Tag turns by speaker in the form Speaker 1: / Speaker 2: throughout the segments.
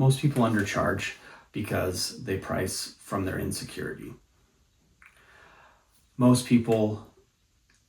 Speaker 1: Most people undercharge because they price from their insecurity. Most people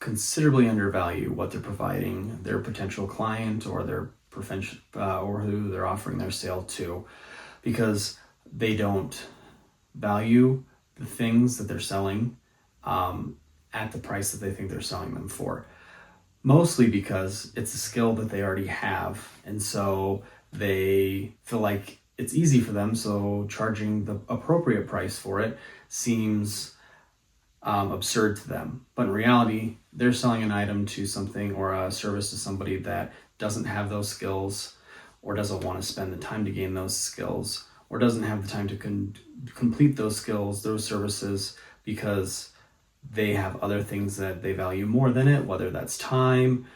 Speaker 1: considerably undervalue what they're providing their potential client or their profession or who they're offering their sale to, because they don't value the things that they're selling at the price that they think they're selling them for. Mostly because it's a skill that they already have, and so they feel like it's easy for them, so charging the appropriate price for it seems absurd to them. But in reality, they're selling an item to something or a service to somebody that doesn't have those skills, or doesn't want to spend the time to gain those skills, or doesn't have the time to complete those skills, those services, because they have other things that they value more than it, whether that's time.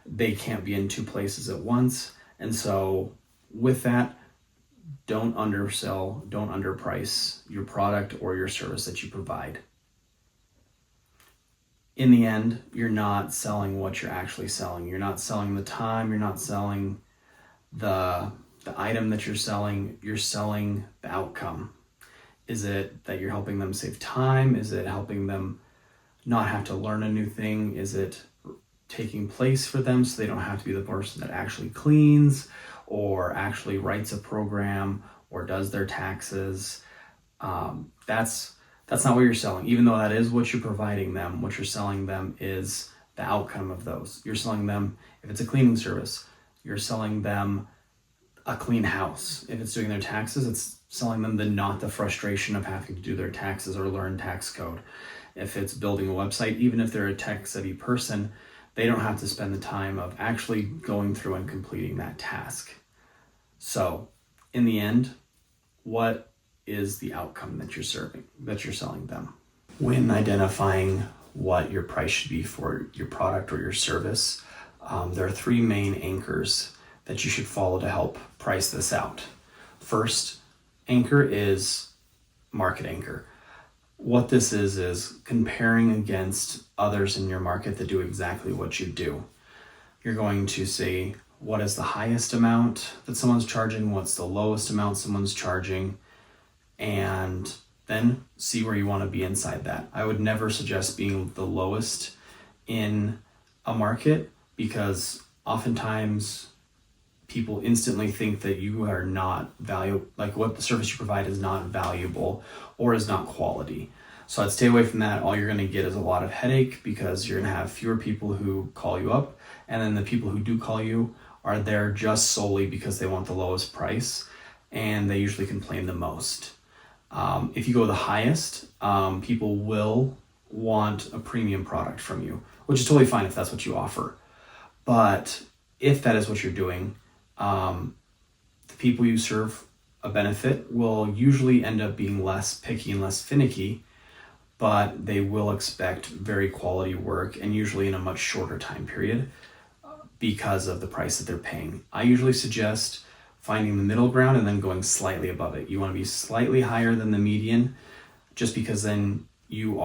Speaker 1: They can't be in two places at once. And so with that, don't undersell, don't underprice your product or your service that you provide. In the end, you're not selling what you're actually selling. You're not selling the time, you're not selling the item that you're selling the outcome. Is it that you're helping them save time? Is it helping them not have to learn a new thing? Is it taking place for them so they don't have to be the person that actually cleans or actually writes a program or does their taxes? That's not what you're selling. Even though that is what you're providing them, what you're selling them is the outcome of those. You're selling them, if it's a cleaning service, you're selling them a clean house. If it's doing their taxes, it's selling them not the frustration of having to do their taxes or learn tax code. If it's building a website, even if they're a tech-savvy person, they don't have to spend the time of actually going through and completing that task. So in the end, what is the outcome that you're selling them? When identifying what your price should be for your product or your service, there are three main anchors that you should follow to help price this out. First anchor is market anchor. What this is comparing against others in your market that do exactly what you do. You're going to say, what is the highest amount that someone's charging? What's the lowest amount someone's charging? And then see where you want to be inside that. I would never suggest being the lowest in a market, because oftentimes people instantly think that you are not valuable, like what the service you provide is not valuable or is not quality. So I'd stay away from that. All you're going to get is a lot of headache, because you're going to have fewer people who call you up. And then the people who do call you are there just solely because they want the lowest price, and they usually complain the most. If you go the highest, people will want a premium product from you, which is totally fine if that's what you offer. But if that is what you're doing, the people you serve a benefit will usually end up being less picky and less finicky, but they will expect very quality work, and usually in a much shorter time period, because of the price that they're paying. I usually suggest finding the middle ground and then going slightly above it. You want to be slightly higher than the median, just because then you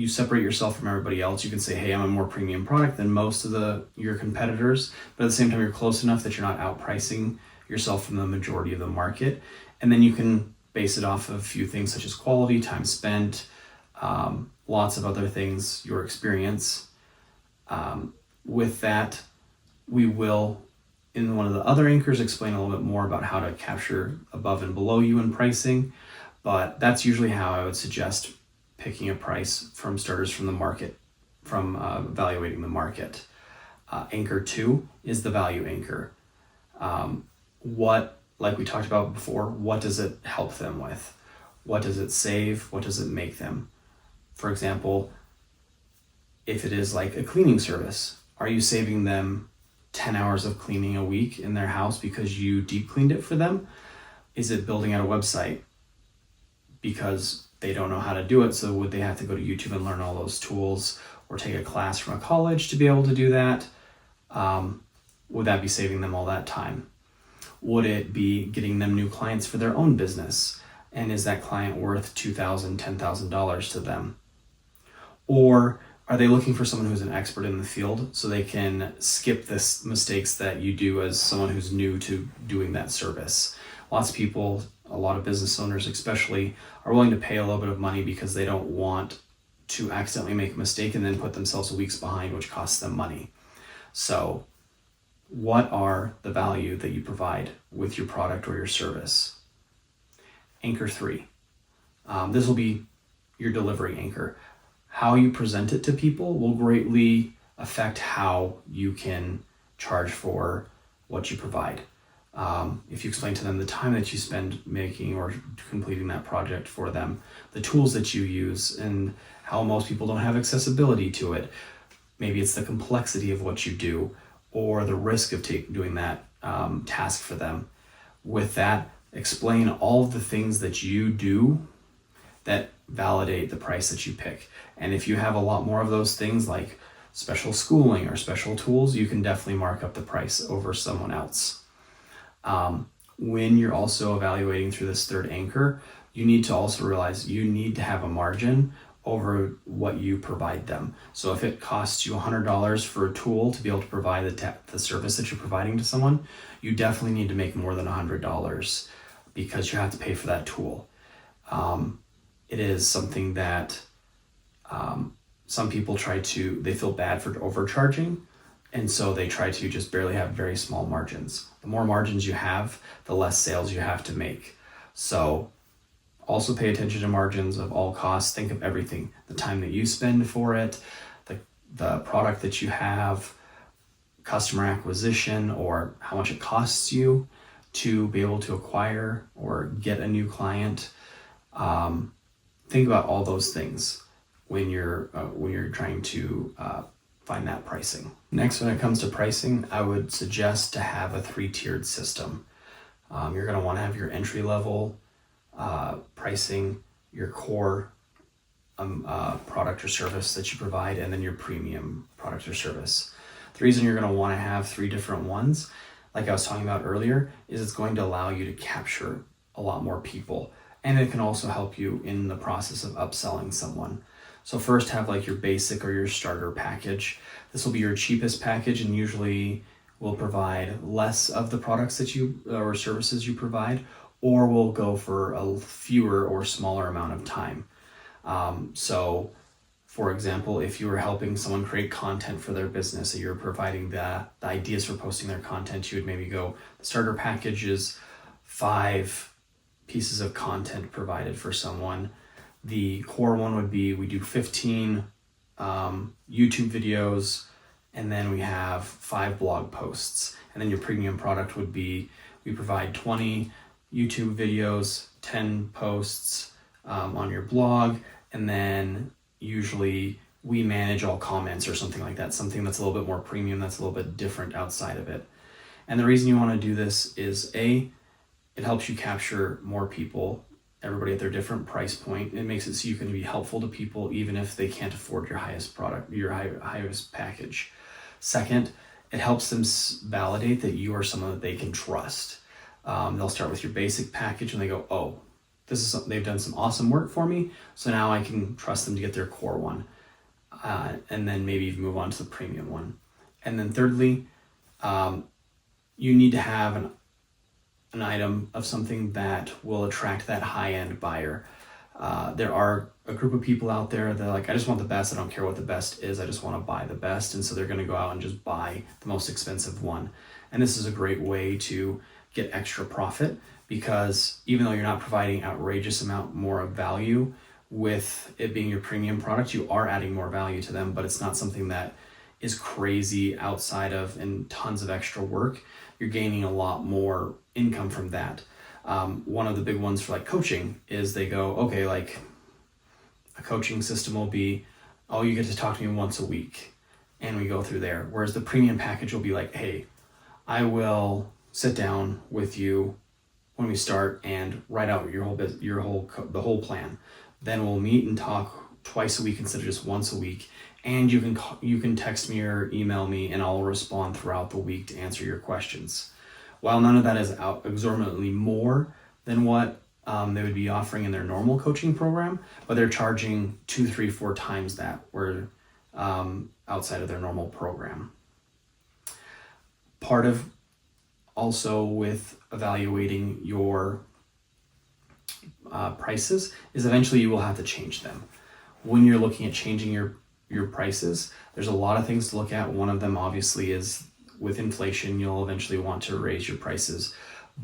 Speaker 1: separate yourself from everybody else. You can say, hey, I'm a more premium product than most of your competitors, but at the same time, you're close enough that you're not outpricing yourself from the majority of the market. And then you can base it off of a few things such as quality, time spent, lots of other things, your experience. With that, we will, in one of the other anchors, explain a little bit more about how to capture above and below you in pricing, but that's usually how I would suggest picking a price from starters from the market, from evaluating the market. Anchor 2 is the value anchor. Like we talked about before, what does it help them with? What does it save? What does it make them? For example, if it is like a cleaning service, are you saving them 10 hours of cleaning a week in their house because you deep cleaned it for them? Is it building out a website because they don't know how to do it, so would they have to go to YouTube and learn all those tools, or take a class from a college to be able to do that? Would that be saving them all that time? Would it be getting them new clients for their own business? And is that client worth $2,000, $10,000 to them? Or Are they looking for someone who's an expert in the field so they can skip this mistakes that you do as someone who's new to doing that service? Lots of people, a lot of business owners especially, are willing to pay a little bit of money because they don't want to accidentally make a mistake and then put themselves weeks behind, which costs them money. So what are the value that you provide with your product or your service? Anchor 3. This will be your delivery anchor. How you present it to people will greatly affect how you can charge for what you provide. If you explain to them the time that you spend making or completing that project for them, the tools that you use, and how most people don't have accessibility to it. Maybe it's the complexity of what you do or the risk of doing that task for them. With that, explain all of the things that you do that validate the price that you pick. And if you have a lot more of those things like special schooling or special tools, you can definitely mark up the price over someone else. When you're also evaluating through this third anchor, you need to also realize you need to have a margin over what you provide them. So if it costs you $100 for a tool to be able to provide the service that you're providing to someone, you definitely need to make more than $100 because you have to pay for that tool. It is something that some people they feel bad for overcharging, and so they try to just barely have very small margins. The more margins you have, the less sales you have to make. So also pay attention to margins of all costs. Think of everything, the time that you spend for it, the product that you have, customer acquisition, or how much it costs you to be able to acquire or get a new client. Think about all those things when you're trying to find that pricing. Next, when it comes to pricing, I would suggest to have a 3-tiered system. You're going to want to have your entry level pricing, your core product or service that you provide, and then your premium product or service. The reason you're going to want to have 3 different ones, like I was talking about earlier, is it's going to allow you to capture a lot more people. And it can also help you in the process of upselling someone. So first have like your basic or your starter package. This will be your cheapest package and usually will provide less of the products that you or services you provide, or will go for a fewer or smaller amount of time. So for example, if you were helping someone create content for their business, that you're providing the ideas for posting their content, you would maybe go, the starter package is 5 pieces of content provided for someone. The core one would be, we do 15 YouTube videos, and then we have 5 blog posts. And then your premium product would be, we provide 20 YouTube videos, 10 posts on your blog, and then usually we manage all comments or something like that, something that's a little bit more premium, that's a little bit different outside of it. And the reason you want to do this is it helps you capture more people, everybody at their different price point. It makes it so you can be helpful to people even if they can't afford your highest product, your highest package. Second, it helps them validate that you are someone that they can trust. They'll start with your basic package and they go, oh, they've done some awesome work for me, so now I can trust them to get their core one. And then maybe even move on to the premium one. And then thirdly, you need to have an item of something that will attract that high-end buyer. There are a group of people out there that are like, I just want the best, I don't care what the best is, I just want to buy the best, and so they're going to go out and just buy the most expensive one. And this is a great way to get extra profit, because even though you're not providing outrageous amount more of value with it being your premium product, you are adding more value to them, but it's not something that is crazy outside of and tons of extra work. You're gaining a lot more income from that. One of the big ones for like coaching is they go, okay, like a coaching system will be, oh, you get to talk to me once a week, and we go through there. Whereas the premium package will be like, hey, I will sit down with you when we start and write out the whole plan. Then we'll meet and talk twice a week instead of just once a week. And you can text me or email me, and I'll respond throughout the week to answer your questions. While none of that is exorbitantly more than what they would be offering in their normal coaching program, but they're charging 2, 3, 4 times that, where outside of their normal program. Part of also with evaluating your prices is eventually you will have to change them. When you're looking at changing your prices, there's a lot of things to look at. One of them obviously is with inflation, you'll eventually want to raise your prices.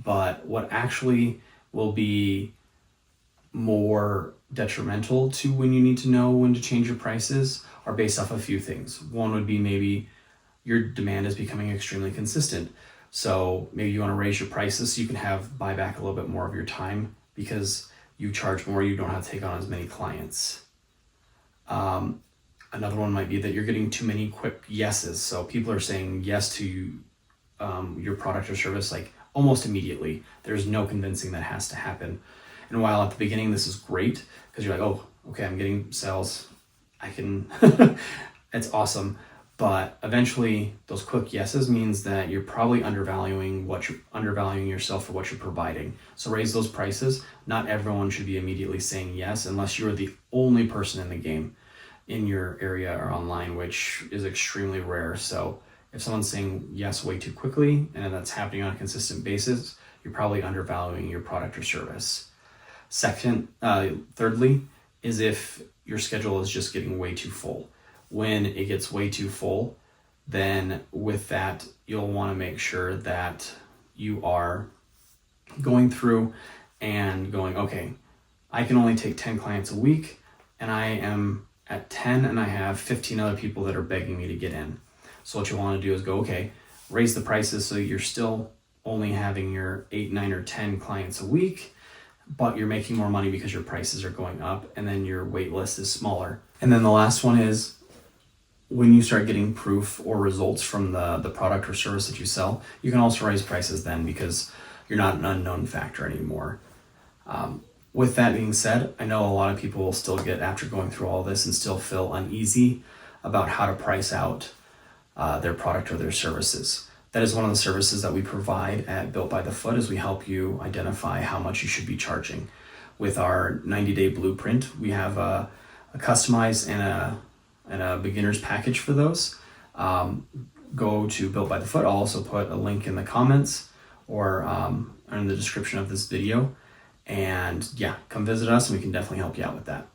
Speaker 1: But what actually will be more detrimental to when you need to know when to change your prices are based off a few things. One would be maybe your demand is becoming extremely consistent. So maybe you want to raise your prices so you can buy back a little bit more of your time because you charge more, you don't have to take on as many clients. Another one might be that you're getting too many quick yeses. So people are saying yes to your product or service like almost immediately. There's no convincing that has to happen. And while at the beginning this is great because you're like, oh, okay, I'm getting sales, I can, it's awesome. But eventually those quick yeses means that you're probably undervaluing yourself for what you're providing. So raise those prices. Not everyone should be immediately saying yes unless you're the only person in the game in your area or online, which is extremely rare. So if someone's saying yes way too quickly and that's happening on a consistent basis, you're probably undervaluing your product or service. Thirdly, is if your schedule is just getting way too full. When it gets way too full, then with that, you'll want to make sure that you are going through and going, okay, I can only take 10 clients a week and I am at 10 and I have 15 other people that are begging me to get in. So what you want to do is go, okay, raise the prices so you're still only having your 8, 9, or 10 clients a week, but you're making more money because your prices are going up and then your wait list is smaller. And then the last one is when you start getting proof or results from the product or service that you sell, you can also raise prices then because you're not an unknown factor anymore. With that being said, I know a lot of people will still get, after going through all this, and still feel uneasy about how to price out their product or their services. That is one of the services that we provide at Built by the Foot, is we help you identify how much you should be charging. With our 90-day blueprint, we have a customized and a beginner's package for those. Go to Built by the Foot. I'll also put a link in the comments or in the description of this video. And yeah, come visit us and we can definitely help you out with that.